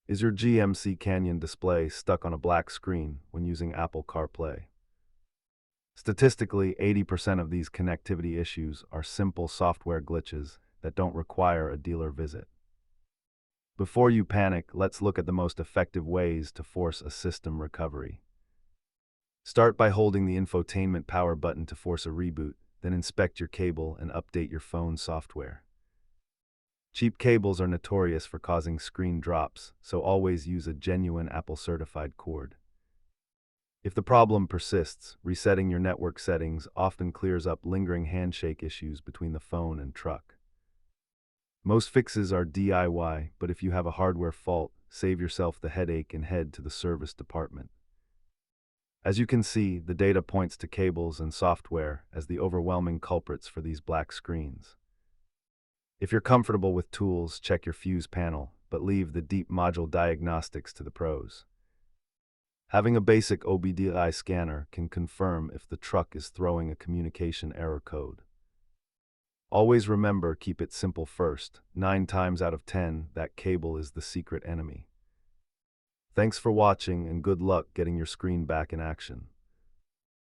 Is your GMC Canyon display stuck on a black screen when using Apple CarPlay? Statistically, 80% of these connectivity issues are simple software glitches that don't require a dealer visit. Before you panic, let's look at the most effective ways to force a system recovery. Start by holding the infotainment power button to force a reboot, then inspect your cable and update your phone software. Cheap cables are notorious for causing screen drops, so always use a genuine Apple-certified cord. If the problem persists, resetting your network settings often clears up lingering handshake issues between the phone and truck. Most fixes are DIY, but if you have a hardware fault, save yourself the headache and head to the service department. As you can see, the data points to cables and software as the overwhelming culprits for these black screens. If you're comfortable with tools, check your fuse panel, but leave the deep module diagnostics to the pros. Having a basic OBDI scanner can confirm if the truck is throwing a communication error code. Always remember, keep it simple first. 9 times out of 10, that cable is the secret enemy. Thanks for watching and good luck getting your screen back in action.